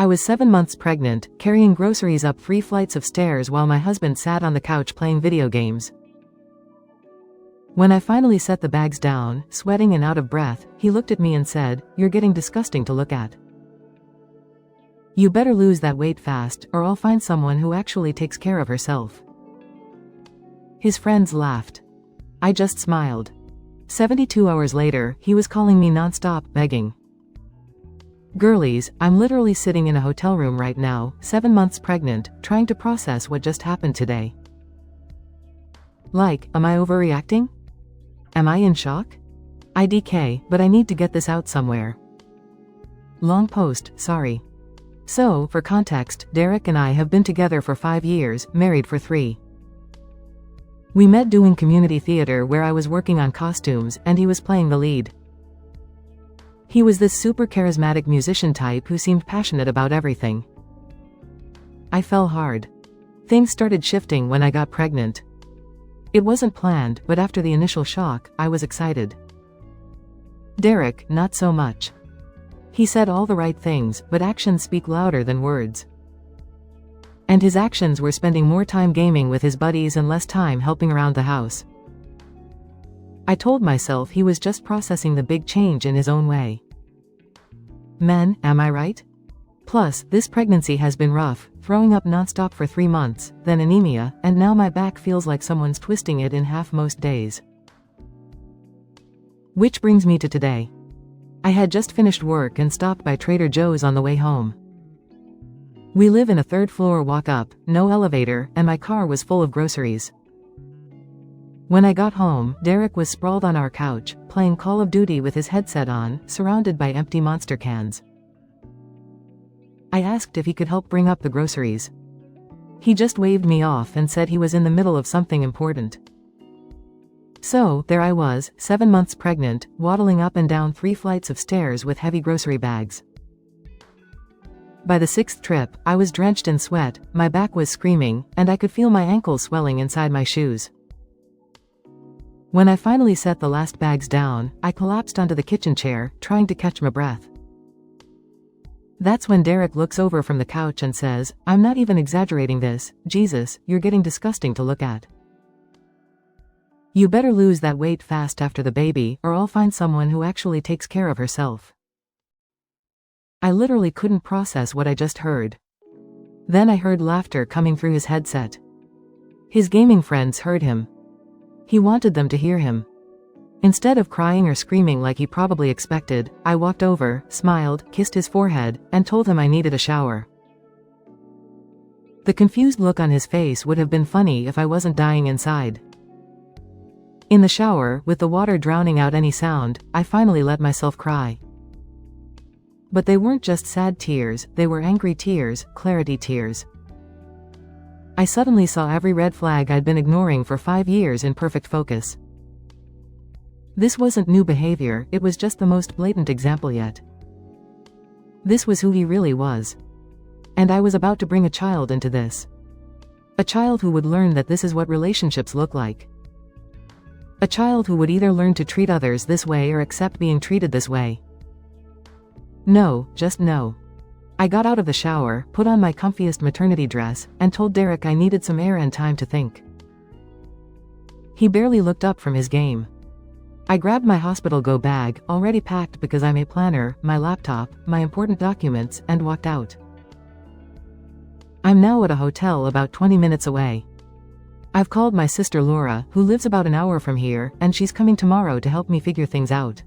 I was 7 months pregnant, carrying groceries up 3 flights of stairs while my husband sat on the couch playing video games. When I finally set the bags down, sweating and out of breath, he looked at me and said, "You're getting disgusting to look at. You better lose that weight fast, or I'll find someone who actually takes care of herself." His friends laughed. I just smiled. 72 hours later, he was calling me nonstop, begging. "Girlies, I'm literally sitting in a hotel room right now, 7 months pregnant, trying to process what just happened today. Like, am I overreacting? Am I in shock? IDK, but I need to get this out somewhere. Long post, sorry." So, for context, Derek and I have been together for 5 years, married for 3. We met doing community theater where I was working on costumes and he was playing the lead. He was this super charismatic musician type who seemed passionate about everything. I fell hard. Things started shifting when I got pregnant. It wasn't planned, but after the initial shock, I was excited. Derek, not so much. He said all the right things, but actions speak louder than words. And his actions were spending more time gaming with his buddies and less time helping around the house. I told myself he was just processing the big change in his own way. Men, am I right? Plus, this pregnancy has been rough, throwing up nonstop for 3 months, then anemia, and now my back feels like someone's twisting it in half most days. Which brings me to today. I had just finished work and stopped by Trader Joe's on the way home. We live in a 3rd floor walk-up, no elevator, and my car was full of groceries. When I got home, Derek was sprawled on our couch, playing Call of Duty with his headset on, surrounded by empty Monster cans. I asked if he could help bring up the groceries. He just waved me off and said he was in the middle of something important. So, there I was, 7 months pregnant, waddling up and down 3 flights of stairs with heavy grocery bags. By the 6th trip, I was drenched in sweat, my back was screaming, and I could feel my ankles swelling inside my shoes. When I finally set the last bags down, I collapsed onto the kitchen chair, trying to catch my breath. That's when Derek looks over from the couch and says, "I'm not even exaggerating this, Jesus, you're getting disgusting to look at. You better lose that weight fast after the baby, or I'll find someone who actually takes care of herself." I literally couldn't process what I just heard. Then I heard laughter coming through his headset. His gaming friends heard him. He wanted them to hear him. Instead of crying or screaming like he probably expected, I walked over, smiled, kissed his forehead, and told him I needed a shower. The confused look on his face would have been funny if I wasn't dying inside. In the shower, with the water drowning out any sound, I finally let myself cry. But they weren't just sad tears, they were angry tears, clarity tears. I suddenly saw every red flag I'd been ignoring for 5 years in perfect focus. This wasn't new behavior, it was just the most blatant example yet. This was who he really was. And I was about to bring a child into this. A child who would learn that this is what relationships look like. A child who would either learn to treat others this way or accept being treated this way. No, just no. I got out of the shower, put on my comfiest maternity dress, and told Derek I needed some air and time to think. He barely looked up from his game. I grabbed my hospital go bag, already packed because I'm a planner, my laptop, my important documents, and walked out. I'm now at a hotel about 20 minutes away. I've called my sister Laura, who lives about an hour from here, and she's coming tomorrow to help me figure things out.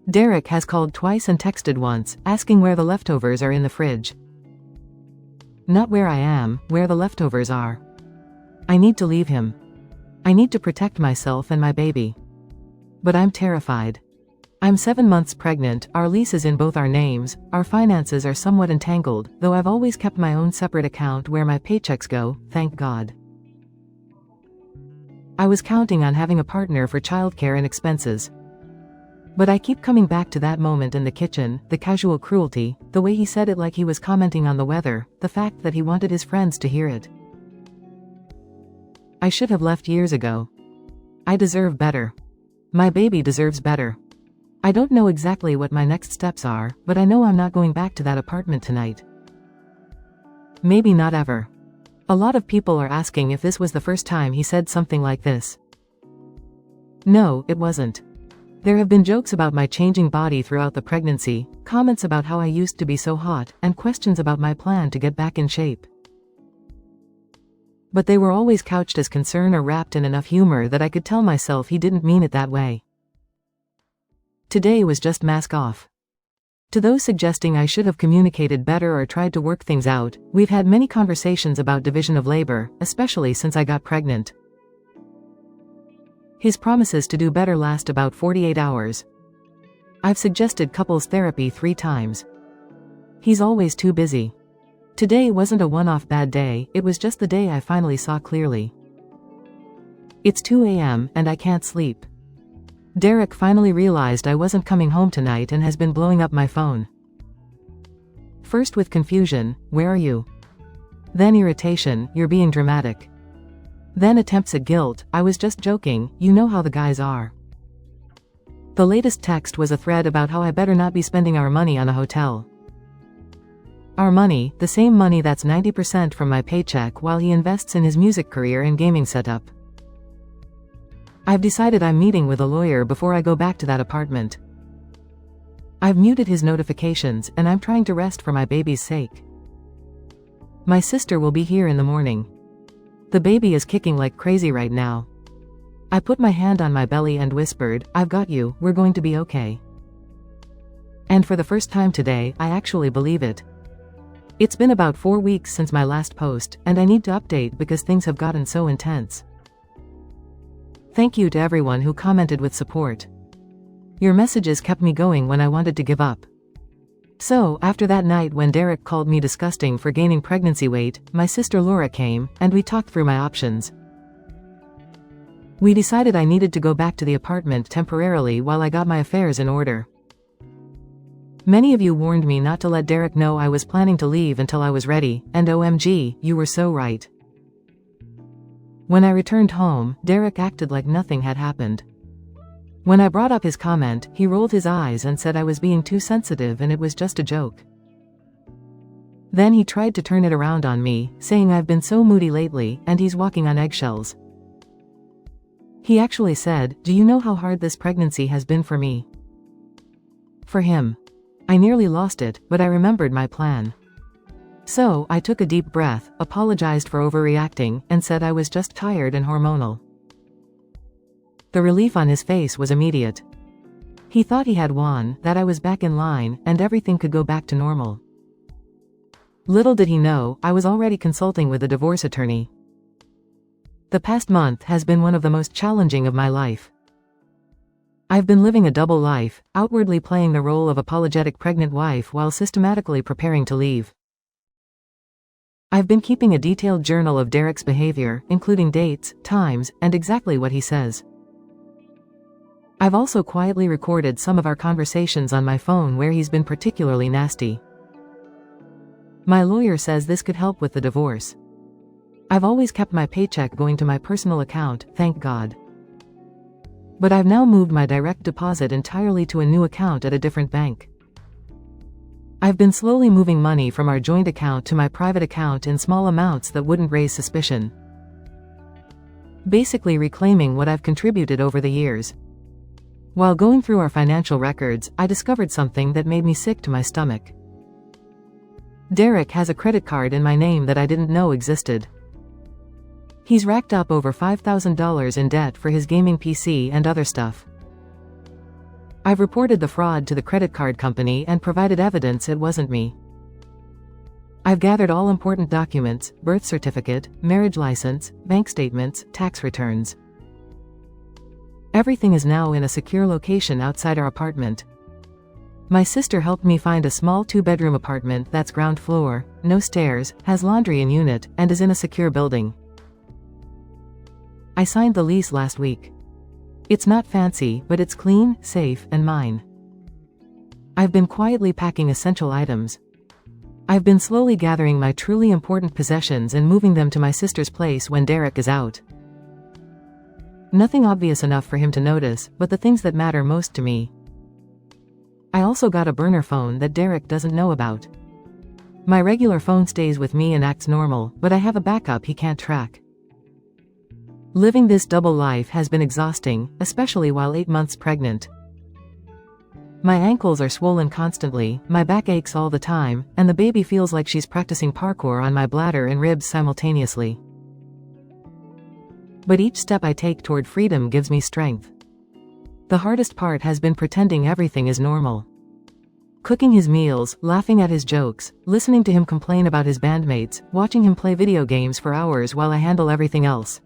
Derek has called twice and texted once, asking where the leftovers are in the fridge. Not where I am, where the leftovers are. I need to leave him. I need to protect myself and my baby. But I'm terrified. I'm 7 months pregnant, our lease is in both our names, our finances are somewhat entangled, though I've always kept my own separate account where my paychecks go, thank God. I was counting on having a partner for childcare and expenses. But I keep coming back to that moment in the kitchen, the casual cruelty, the way he said it like he was commenting on the weather, the fact that he wanted his friends to hear it. I should have left years ago. I deserve better. My baby deserves better. I don't know exactly what my next steps are, but I know I'm not going back to that apartment tonight. Maybe not ever. A lot of people are asking if this was the first time he said something like this. No, it wasn't. There have been jokes about my changing body throughout the pregnancy, comments about how I used to be so hot, and questions about my plan to get back in shape. But they were always couched as concern or wrapped in enough humor that I could tell myself he didn't mean it that way. Today was just mask off. To those suggesting I should have communicated better or tried to work things out, we've had many conversations about division of labor, especially since I got pregnant. His promises to do better last about 48 hours. I've suggested couples therapy 3 times. He's always too busy. Today wasn't a one-off bad day, it was just the day I finally saw clearly. It's 2 a.m. and I can't sleep. Derek finally realized I wasn't coming home tonight and has been blowing up my phone. First with confusion, "Where are you?" Then irritation, "You're being dramatic." Then attempts at guilt, "I was just joking, you know how the guys are." The latest text was a thread about how I better not be spending our money on a hotel. Our money, the same money that's 90% from my paycheck while he invests in his music career and gaming setup. I've decided I'm meeting with a lawyer before I go back to that apartment. I've muted his notifications and I'm trying to rest for my baby's sake. My sister will be here in the morning. The baby is kicking like crazy right now. I put my hand on my belly and whispered, "I've got you, we're going to be okay." And for the first time today, I actually believe it. It's been about 4 weeks since my last post, and I need to update because things have gotten so intense. Thank you to everyone who commented with support. Your messages kept me going when I wanted to give up. So, after that night when Derek called me disgusting for gaining pregnancy weight, my sister Laura came, and we talked through my options. We decided I needed to go back to the apartment temporarily while I got my affairs in order. Many of you warned me not to let Derek know I was planning to leave until I was ready, and OMG, you were so right. When I returned home, Derek acted like nothing had happened. When I brought up his comment, he rolled his eyes and said I was being too sensitive and it was just a joke. Then he tried to turn it around on me, saying I've been so moody lately, and he's walking on eggshells. He actually said, "Do you know how hard this pregnancy has been for me?" For him. I nearly lost it, but I remembered my plan. So, I took a deep breath, apologized for overreacting, and said I was just tired and hormonal. The relief on his face was immediate. He thought he had won, that I was back in line, and everything could go back to normal. Little did he know, I was already consulting with a divorce attorney. The past month has been one of the most challenging of my life. I've been living a double life, outwardly playing the role of apologetic pregnant wife while systematically preparing to leave. I've been keeping a detailed journal of Derek's behavior, including dates, times, and exactly what he says. I've also quietly recorded some of our conversations on my phone where he's been particularly nasty. My lawyer says this could help with the divorce. I've always kept my paycheck going to my personal account, thank God. But I've now moved my direct deposit entirely to a new account at a different bank. I've been slowly moving money from our joint account to my private account in small amounts that wouldn't raise suspicion. Basically reclaiming what I've contributed over the years. While going through our financial records, I discovered something that made me sick to my stomach. Derek has a credit card in my name that I didn't know existed. He's racked up over $5,000 in debt for his gaming PC and other stuff. I've reported the fraud to the credit card company and provided evidence it wasn't me. I've gathered all important documents, birth certificate, marriage license, bank statements, tax returns. Everything is now in a secure location outside our apartment. My sister helped me find a small 2-bedroom apartment that's ground floor, no stairs, has laundry in unit, and is in a secure building. I signed the lease last week. It's not fancy, but it's clean, safe, and mine. I've been quietly packing essential items. I've been slowly gathering my truly important possessions and moving them to my sister's place when Derek is out. Nothing obvious enough for him to notice, but the things that matter most to me. I also got a burner phone that Derek doesn't know about. My regular phone stays with me and acts normal, but I have a backup he can't track. Living this double life has been exhausting, especially while 8 months pregnant. My ankles are swollen constantly, my back aches all the time, and the baby feels like she's practicing parkour on my bladder and ribs simultaneously. But each step I take toward freedom gives me strength. The hardest part has been pretending everything is normal. Cooking his meals, laughing at his jokes, listening to him complain about his bandmates, watching him play video games for hours while I handle everything else.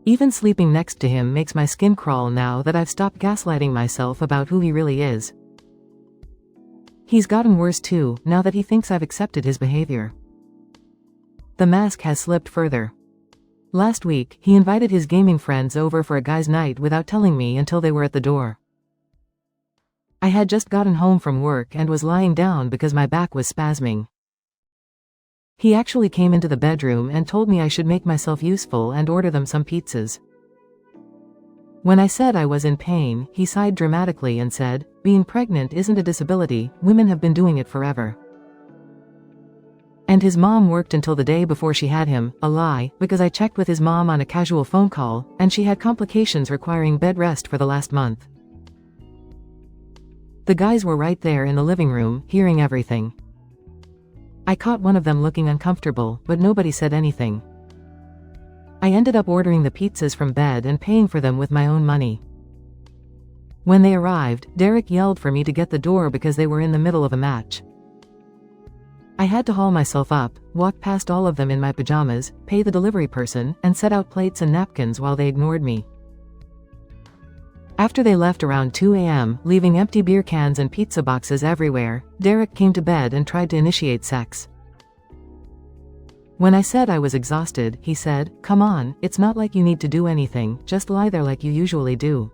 Even sleeping next to him makes my skin crawl now that I've stopped gaslighting myself about who he really is. He's gotten worse too, now that he thinks I've accepted his behavior. The mask has slipped further. Last week, he invited his gaming friends over for a guys' night without telling me until they were at the door. I had just gotten home from work and was lying down because my back was spasming. He actually came into the bedroom and told me I should make myself useful and order them some pizzas. When I said I was in pain, he sighed dramatically and said, "Being pregnant isn't a disability, women have been doing it forever." And his mom worked until the day before she had him, a lie, because I checked with his mom on a casual phone call, and she had complications requiring bed rest for the last month. The guys were right there in the living room, hearing everything. I caught one of them looking uncomfortable, but nobody said anything. I ended up ordering the pizzas from bed and paying for them with my own money. When they arrived, Derek yelled for me to get the door because they were in the middle of a match. I had to haul myself up, walk past all of them in my pajamas, pay the delivery person, and set out plates and napkins while they ignored me. After they left around 2 a.m., leaving empty beer cans and pizza boxes everywhere, Derek came to bed and tried to initiate sex. When I said I was exhausted, he said, "Come on, it's not like you need to do anything, just lie there like you usually do."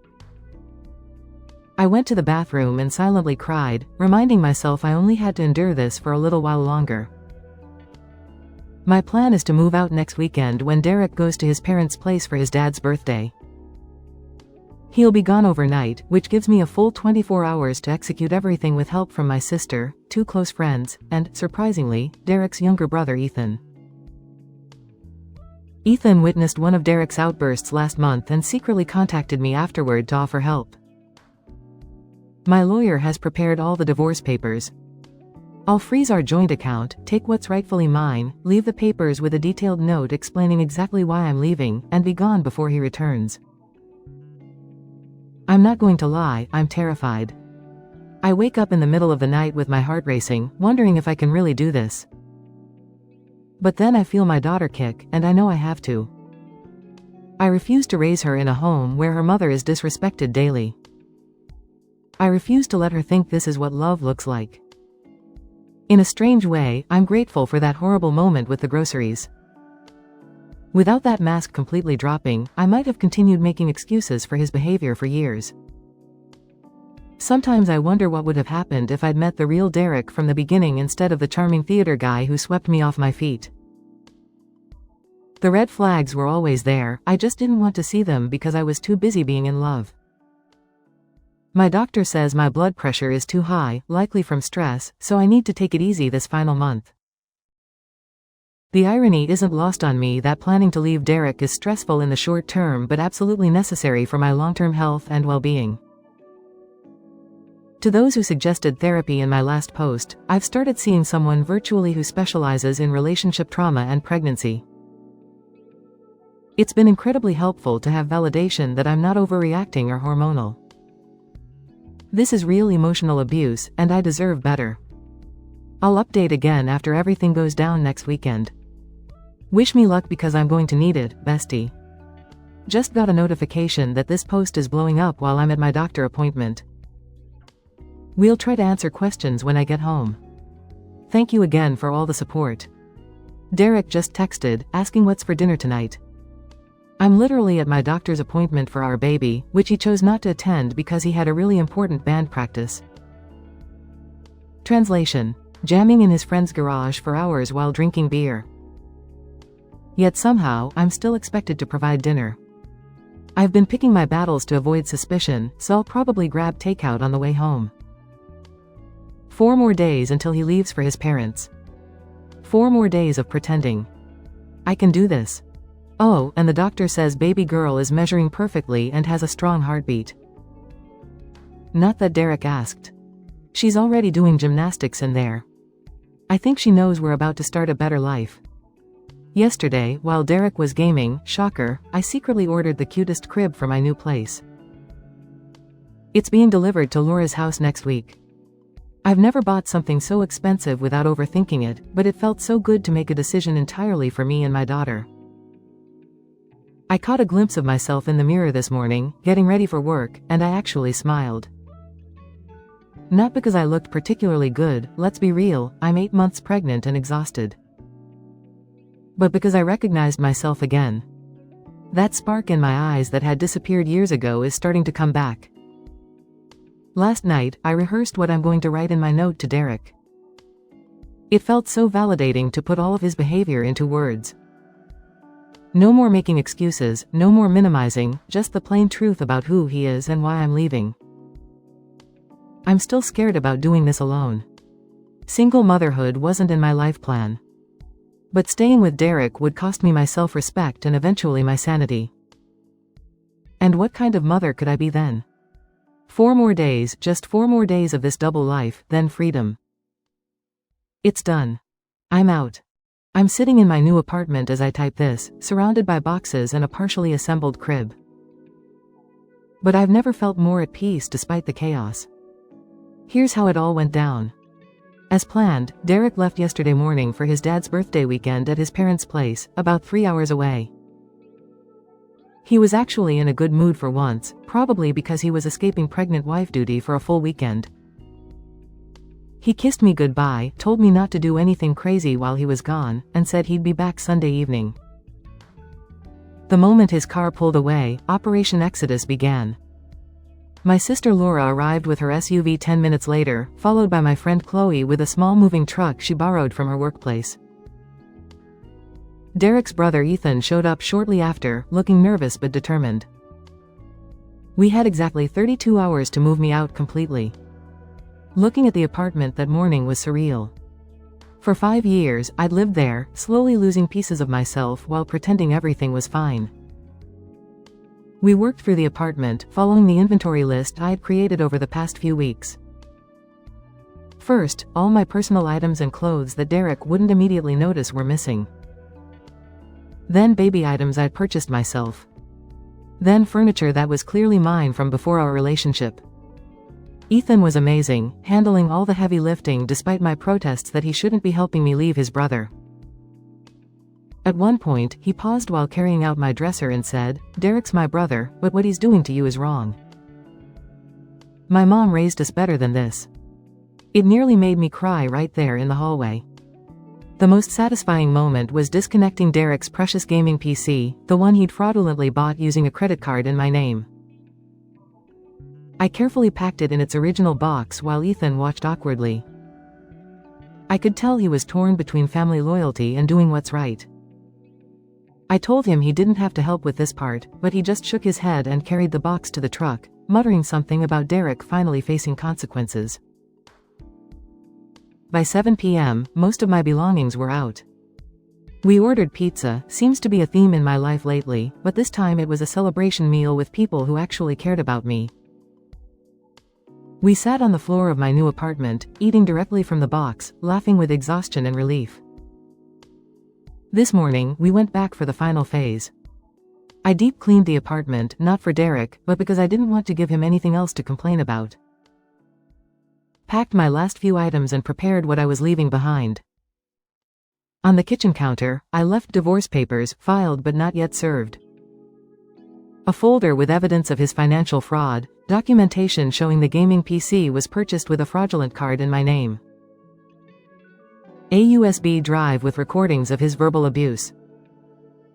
I went to the bathroom and silently cried, reminding myself I only had to endure this for a little while longer. My plan is to move out next weekend when Derek goes to his parents' place for his dad's birthday. He'll be gone overnight, which gives me a full 24 hours to execute everything with help from my sister, 2 close friends, and, surprisingly, Derek's younger brother Ethan. Ethan witnessed one of Derek's outbursts last month and secretly contacted me afterward to offer help. My lawyer has prepared all the divorce papers. I'll freeze our joint account, take what's rightfully mine, leave the papers with a detailed note explaining exactly why I'm leaving, and be gone before he returns. I'm not going to lie, I'm terrified. I wake up in the middle of the night with my heart racing, wondering if I can really do this. But then I feel my daughter kick, and I know I have to. I refuse to raise her in a home where her mother is disrespected daily. I refuse to let her think this is what love looks like. In a strange way, I'm grateful for that horrible moment with the groceries. Without that mask completely dropping, I might have continued making excuses for his behavior for years. Sometimes I wonder what would have happened if I'd met the real Derek from the beginning instead of the charming theater guy who swept me off my feet. The red flags were always there, I just didn't want to see them because I was too busy being in love. My doctor says my blood pressure is too high, likely from stress, so I need to take it easy this final month. The irony isn't lost on me that planning to leave Derek is stressful in the short term but absolutely necessary for my long-term health and well-being. To those who suggested therapy in my last post, I've started seeing someone virtually who specializes in relationship trauma and pregnancy. It's been incredibly helpful to have validation that I'm not overreacting or hormonal. This is real emotional abuse, and I deserve better. I'll update again after everything goes down next weekend. Wish me luck because I'm going to need it, bestie. Just got a notification that this post is blowing up while I'm at my doctor appointment. We'll try to answer questions when I get home. Thank you again for all the support. Derek just texted, asking what's for dinner tonight. I'm literally at my doctor's appointment for our baby, which he chose not to attend because he had a really important band practice. Translation: jamming in his friend's garage for hours while drinking beer. Yet somehow, I'm still expected to provide dinner. I've been picking my battles to avoid suspicion, so I'll probably grab takeout on the way home. 4 more days until he leaves for his parents. 4 more days of pretending. I can do this. Oh, and the doctor says baby girl is measuring perfectly and has a strong heartbeat. Not that Derek asked. She's already doing gymnastics in there. I think she knows we're about to start a better life. Yesterday, while Derek was gaming, shocker, I secretly ordered the cutest crib for my new place. It's being delivered to Laura's house next week. I've never bought something so expensive without overthinking it, but it felt so good to make a decision entirely for me and my daughter. I caught a glimpse of myself in the mirror this morning, getting ready for work, and I actually smiled. Not because I looked particularly good, let's be real, I'm 8 months pregnant and exhausted. But because I recognized myself again. That spark in my eyes that had disappeared years ago is starting to come back. Last night, I rehearsed what I'm going to write in my note to Derek. It felt so validating to put all of his behavior into words. No more making excuses, no more minimizing, just the plain truth about who he is and why I'm leaving. I'm still scared about doing this alone. Single motherhood wasn't in my life plan. But staying with Derek would cost me my self-respect and eventually my sanity. And what kind of mother could I be then? 4 more days, just 4 more days of this double life, then freedom. It's done. I'm out. I'm sitting in my new apartment as I type this, surrounded by boxes and a partially assembled crib. But I've never felt more at peace despite the chaos. Here's how it all went down. As planned, Derek left yesterday morning for his dad's birthday weekend at his parents' place, about 3 hours away. He was actually in a good mood for once, probably because he was escaping pregnant wife duty for a full weekend. He kissed me goodbye, told me not to do anything crazy while he was gone, and said he'd be back Sunday evening. The moment his car pulled away, Operation Exodus began. My sister Laura arrived with her SUV 10 minutes later, followed by my friend Chloe with a small moving truck she borrowed from her workplace. Derek's brother Ethan showed up shortly after, looking nervous but determined. We had exactly 32 hours to move me out completely. Looking at the apartment that morning was surreal. For 5 years, I'd lived there, slowly losing pieces of myself while pretending everything was fine. We worked through the apartment, following the inventory list I had created over the past few weeks. First, all my personal items and clothes that Derek wouldn't immediately notice were missing. Then baby items I'd purchased myself. Then furniture that was clearly mine from before our relationship. Ethan was amazing, handling all the heavy lifting despite my protests that he shouldn't be helping me leave his brother. At one point, he paused while carrying out my dresser and said, "Derek's my brother, but what he's doing to you is wrong. My mom raised us better than this." It nearly made me cry right there in the hallway. The most satisfying moment was disconnecting Derek's precious gaming PC, the one he'd fraudulently bought using a credit card in my name. I carefully packed it in its original box while Ethan watched awkwardly. I could tell he was torn between family loyalty and doing what's right. I told him he didn't have to help with this part, but he just shook his head and carried the box to the truck, muttering something about Derek finally facing consequences. By 7 p.m., most of my belongings were out. We ordered pizza, seems to be a theme in my life lately, but this time it was a celebration meal with people who actually cared about me. We sat on the floor of my new apartment, eating directly from the box, laughing with exhaustion and relief. This morning, we went back for the final phase. I deep cleaned the apartment, not for Derek, but because I didn't want to give him anything else to complain about. Packed my last few items and prepared what I was leaving behind. On the kitchen counter, I left divorce papers, filed but not yet served. A folder with evidence of his financial fraud, documentation showing the gaming PC was purchased with a fraudulent card in my name. A USB drive with recordings of his verbal abuse.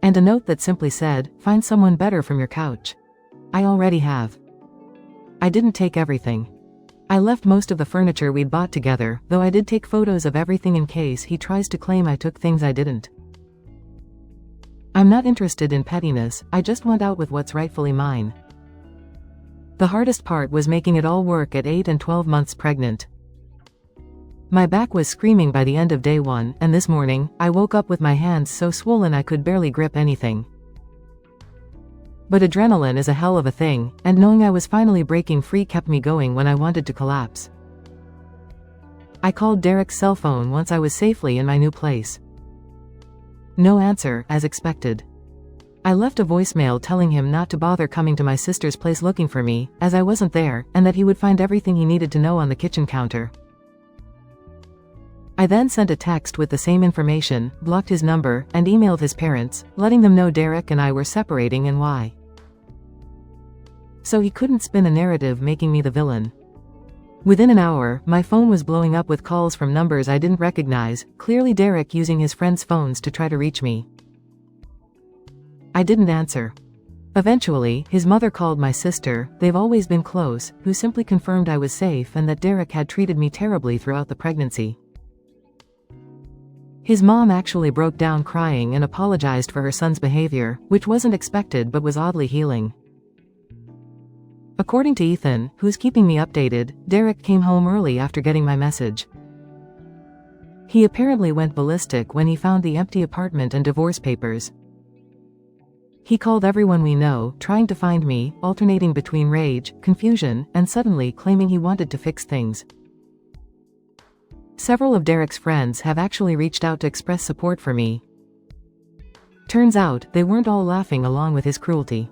And a note that simply said, "Find someone better from your couch. I already have." I didn't take everything. I left most of the furniture we'd bought together, though I did take photos of everything in case he tries to claim I took things I didn't. I'm not interested in pettiness, I just want out with what's rightfully mine. The hardest part was making it all work at 8 and 12 months pregnant. My back was screaming by the end of day 1, and this morning, I woke up with my hands so swollen I could barely grip anything. But adrenaline is a hell of a thing, and knowing I was finally breaking free kept me going when I wanted to collapse. I called Derek's cell phone once I was safely in my new place. No answer, as expected. I left a voicemail telling him not to bother coming to my sister's place looking for me, as I wasn't there, and that he would find everything he needed to know on the kitchen counter. I then sent a text with the same information, blocked his number, and emailed his parents, letting them know Derek and I were separating and why. So he couldn't spin a narrative making me the villain. Within an hour, my phone was blowing up with calls from numbers I didn't recognize, clearly Derek using his friends' phones to try to reach me. I didn't answer. Eventually, his mother called my sister, they've always been close, who simply confirmed I was safe and that Derek had treated me terribly throughout the pregnancy. His mom actually broke down crying and apologized for her son's behavior, which wasn't expected but was oddly healing. According to Ethan, who's keeping me updated, Derek came home early after getting my message. He apparently went ballistic when he found the empty apartment and divorce papers. He called everyone we know, trying to find me, alternating between rage, confusion, and suddenly claiming he wanted to fix things. Several of Derek's friends have actually reached out to express support for me. Turns out, they weren't all laughing along with his cruelty.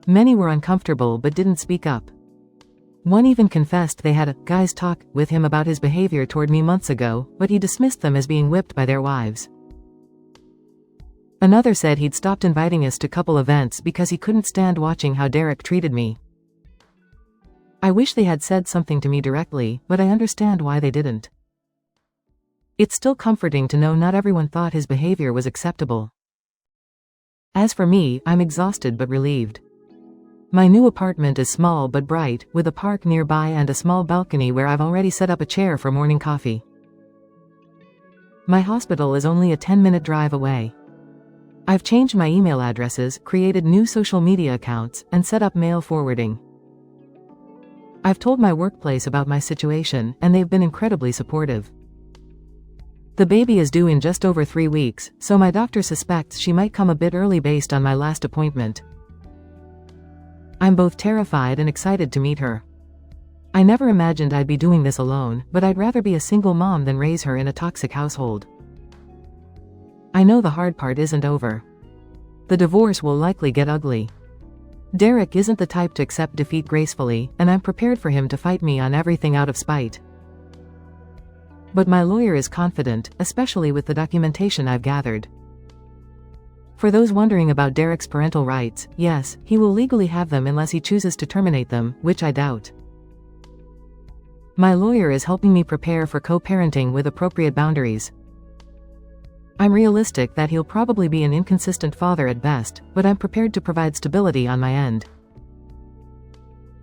Many were uncomfortable but didn't speak up. One even confessed they had a guy's talk with him about his behavior toward me months ago, but he dismissed them as being whipped by their wives. Another said he'd stopped inviting us to couple events because he couldn't stand watching how Derek treated me. I wish they had said something to me directly, but I understand why they didn't. It's still comforting to know not everyone thought his behavior was acceptable. As for me, I'm exhausted but relieved. My new apartment is small but bright, with a park nearby and a small balcony where I've already set up a chair for morning coffee. My hospital is only a 10-minute drive away. I've changed my email addresses, created new social media accounts, and set up mail forwarding. I've told my workplace about my situation, and they've been incredibly supportive. The baby is due in just over 3 weeks, so my doctor suspects she might come a bit early based on my last appointment. I'm both terrified and excited to meet her. I never imagined I'd be doing this alone, but I'd rather be a single mom than raise her in a toxic household. I know the hard part isn't over. The divorce will likely get ugly. Derek isn't the type to accept defeat gracefully, and I'm prepared for him to fight me on everything out of spite. But my lawyer is confident, especially with the documentation I've gathered. For those wondering about Derek's parental rights, yes, he will legally have them unless he chooses to terminate them, which I doubt. My lawyer is helping me prepare for co-parenting with appropriate boundaries. I'm realistic that he'll probably be an inconsistent father at best, but I'm prepared to provide stability on my end.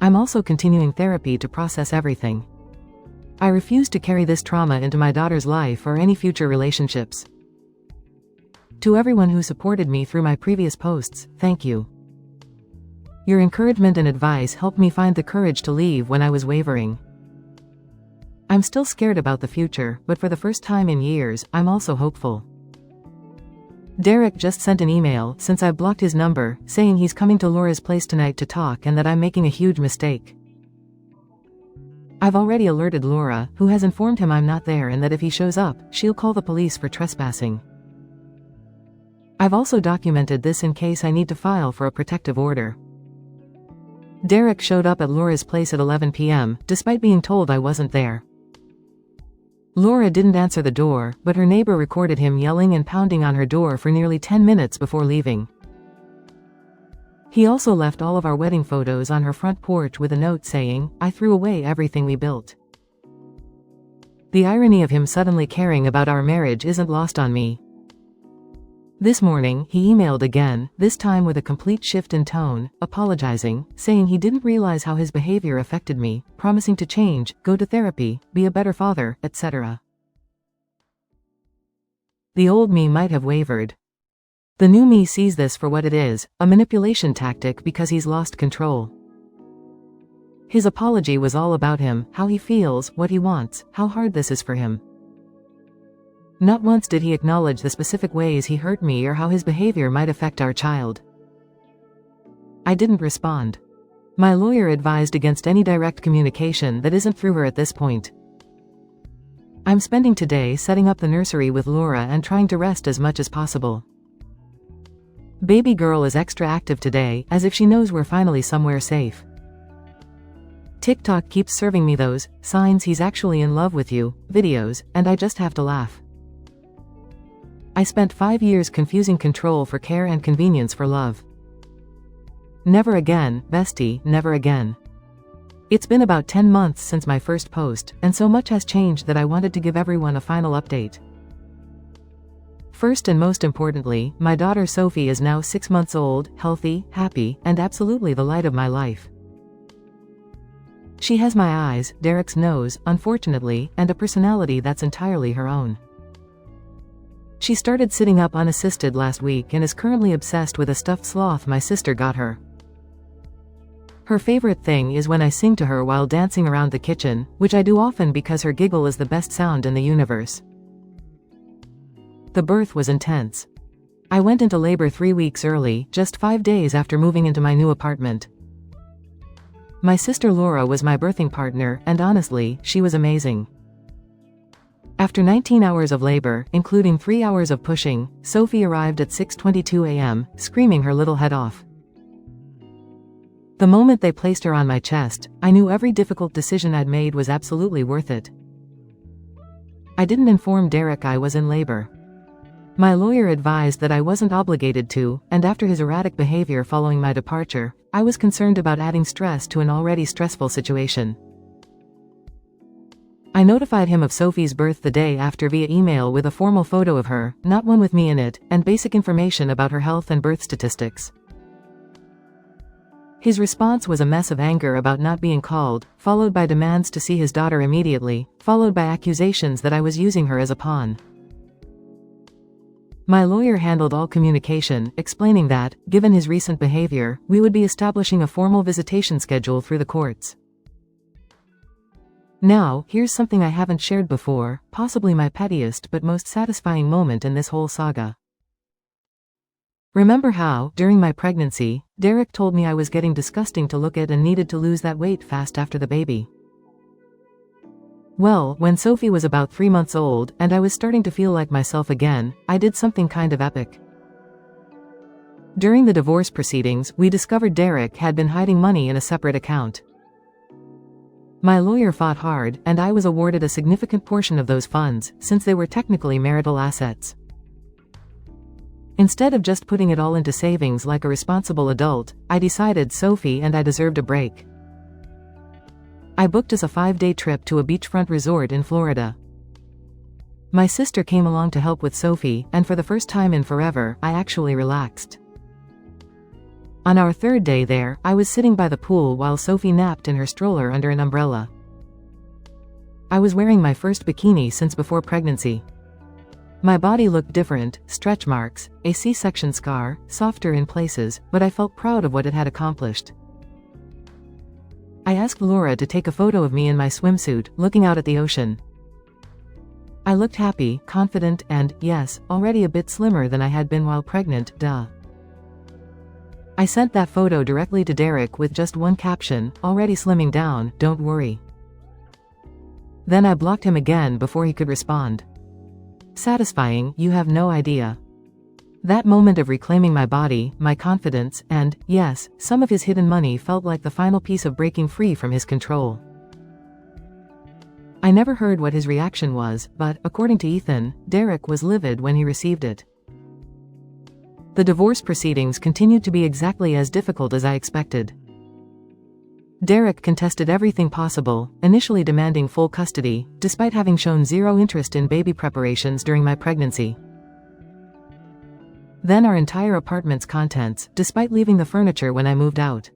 I'm also continuing therapy to process everything. I refuse to carry this trauma into my daughter's life or any future relationships. To everyone who supported me through my previous posts, thank you. Your encouragement and advice helped me find the courage to leave when I was wavering. I'm still scared about the future, but for the first time in years, I'm also hopeful. Derek just sent an email, since I blocked his number, saying he's coming to Laura's place tonight to talk and that I'm making a huge mistake. I've already alerted Laura, who has informed him I'm not there and that if he shows up, she'll call the police for trespassing. I've also documented this in case I need to file for a protective order. Derek showed up at Laura's place at 11 p.m., despite being told I wasn't there. Laura didn't answer the door, but her neighbor recorded him yelling and pounding on her door for nearly 10 minutes before leaving. He also left all of our wedding photos on her front porch with a note saying, "I threw away everything we built." The irony of him suddenly caring about our marriage isn't lost on me. This morning, he emailed again, this time with a complete shift in tone, apologizing, saying he didn't realize how his behavior affected me, promising to change, go to therapy, be a better father, etc. The old me might have wavered. The new me sees this for what it is, a manipulation tactic because he's lost control. His apology was all about him, how he feels, what he wants, how hard this is for him. Not once did he acknowledge the specific ways he hurt me or how his behavior might affect our child. I didn't respond. My lawyer advised against any direct communication that isn't through her at this point. I'm spending today setting up the nursery with Laura and trying to rest as much as possible. Baby girl is extra active today, as if she knows we're finally somewhere safe. TikTok keeps serving me those signs he's actually in love with you videos, and I just have to laugh. I spent 5 years confusing control for care and convenience for love. Never again, bestie, never again. It's been about 10 months since my first post, and so much has changed that I wanted to give everyone a final update. First and most importantly, my daughter Sophie is now 6 months old, healthy, happy, and absolutely the light of my life. She has my eyes, Derek's nose, unfortunately, and a personality that's entirely her own. She started sitting up unassisted last week and is currently obsessed with a stuffed sloth my sister got her. Her favorite thing is when I sing to her while dancing around the kitchen, which I do often because her giggle is the best sound in the universe. The birth was intense. I went into labor 3 weeks early, just 5 days after moving into my new apartment. My sister Laura was my birthing partner, and honestly, she was amazing. After 19 hours of labor, including 3 hours of pushing, Sophie arrived at 6:22 a.m., screaming her little head off. The moment they placed her on my chest, I knew every difficult decision I'd made was absolutely worth it. I didn't inform Derek I was in labor. My lawyer advised that I wasn't obligated to, and after his erratic behavior following my departure, I was concerned about adding stress to an already stressful situation. I notified him of Sophie's birth the day after via email with a formal photo of her, not one with me in it, and basic information about her health and birth statistics. His response was a mess of anger about not being called, followed by demands to see his daughter immediately, followed by accusations that I was using her as a pawn. My lawyer handled all communication, explaining that, given his recent behavior, we would be establishing a formal visitation schedule through the courts. Now, here's something I haven't shared before, possibly my pettiest but most satisfying moment in this whole saga. Remember how, during my pregnancy, Derek told me I was getting disgusting to look at and needed to lose that weight fast after the baby? Well, when Sophie was about 3 months old, and I was starting to feel like myself again, I did something kind of epic. During the divorce proceedings, we discovered Derek had been hiding money in a separate account. My lawyer fought hard, and I was awarded a significant portion of those funds, since they were technically marital assets. Instead of just putting it all into savings like a responsible adult, I decided Sophie and I deserved a break. I booked us a 5-day trip to a beachfront resort in Florida. My sister came along to help with Sophie, and for the first time in forever, I actually relaxed. On our 3rd day there, I was sitting by the pool while Sophie napped in her stroller under an umbrella. I was wearing my first bikini since before pregnancy. My body looked different, stretch marks, a C-section scar, softer in places, but I felt proud of what it had accomplished. I asked Laura to take a photo of me in my swimsuit, looking out at the ocean. I looked happy, confident, and, yes, already a bit slimmer than I had been while pregnant, duh. I sent that photo directly to Derek with just one caption, already slimming down, don't worry. Then I blocked him again before he could respond. Satisfying, you have no idea. That moment of reclaiming my body, my confidence, and, yes, some of his hidden money felt like the final piece of breaking free from his control. I never heard what his reaction was, but, according to Ethan, Derek was livid when he received it. The divorce proceedings continued to be exactly as difficult as I expected. Derek contested everything possible, initially demanding full custody, despite having shown zero interest in baby preparations during my pregnancy. Then our entire apartment's contents, despite leaving the furniture when I moved out.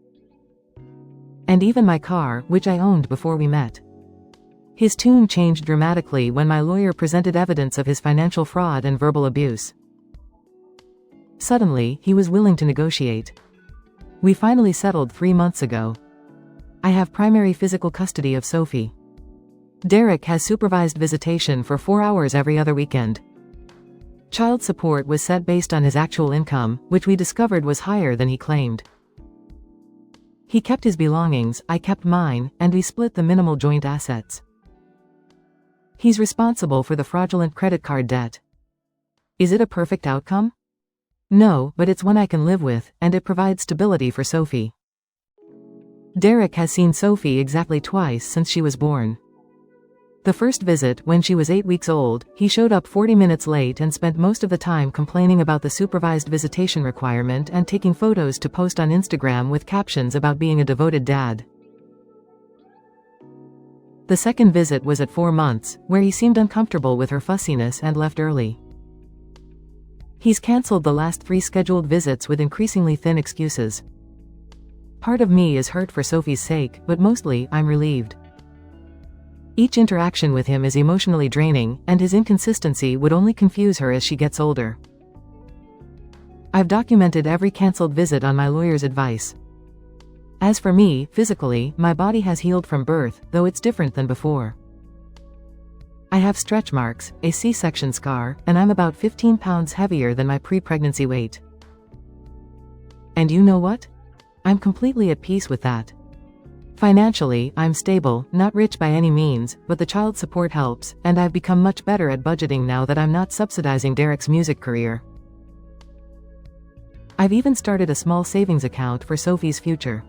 And even my car, which I owned before we met. His tune changed dramatically when my lawyer presented evidence of his financial fraud and verbal abuse. Suddenly, he was willing to negotiate. We finally settled 3 months ago. I have primary physical custody of Sophie. Derek has supervised visitation for 4 hours every other weekend. Child support was set based on his actual income, which we discovered was higher than he claimed. He kept his belongings, I kept mine, and we split the minimal joint assets. He's responsible for the fraudulent credit card debt. Is it a perfect outcome? No, but it's one I can live with, and it provides stability for Sophie. Derek has seen Sophie exactly twice since she was born. The first visit, when she was 8 weeks old, he showed up 40 minutes late and spent most of the time complaining about the supervised visitation requirement and taking photos to post on Instagram with captions about being a devoted dad. The second visit was at 4 months, where he seemed uncomfortable with her fussiness and left early. He's cancelled the last 3 scheduled visits with increasingly thin excuses. Part of me is hurt for Sophie's sake, but mostly, I'm relieved. Each interaction with him is emotionally draining, and his inconsistency would only confuse her as she gets older. I've documented every cancelled visit on my lawyer's advice. As for me, physically, my body has healed from birth, though it's different than before. I have stretch marks, a C-section scar, and I'm about 15 pounds heavier than my pre-pregnancy weight. And you know what? I'm completely at peace with that. Financially, I'm stable, not rich by any means, but the child support helps, and I've become much better at budgeting now that I'm not subsidizing Derek's music career. I've even started a small savings account for Sophie's future.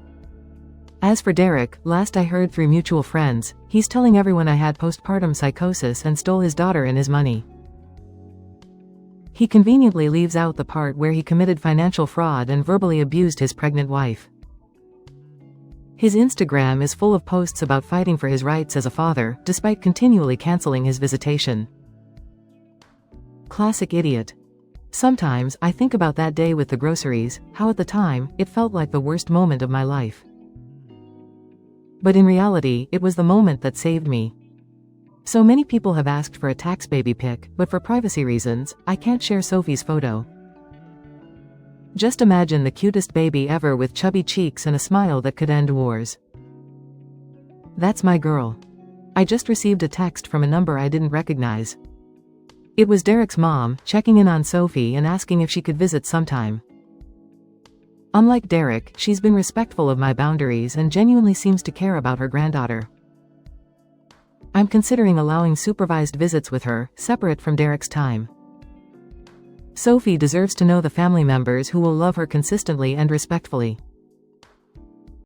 As for Derek, last I heard through mutual friends, he's telling everyone I had postpartum psychosis and stole his daughter and his money. He conveniently leaves out the part where he committed financial fraud and verbally abused his pregnant wife. His Instagram is full of posts about fighting for his rights as a father, despite continually canceling his visitation. Classic idiot. Sometimes, I think about that day with the groceries, how at the time, it felt like the worst moment of my life. But in reality, it was the moment that saved me. So many people have asked for a tax baby pic, but for privacy reasons, I can't share Sophie's photo. Just imagine the cutest baby ever with chubby cheeks and a smile that could end wars. That's my girl. I just received a text from a number I didn't recognize. It was Derek's mom, checking in on Sophie and asking if she could visit sometime. Unlike Derek, she's been respectful of my boundaries and genuinely seems to care about her granddaughter. I'm considering allowing supervised visits with her, separate from Derek's time. Sophie deserves to know the family members who will love her consistently and respectfully.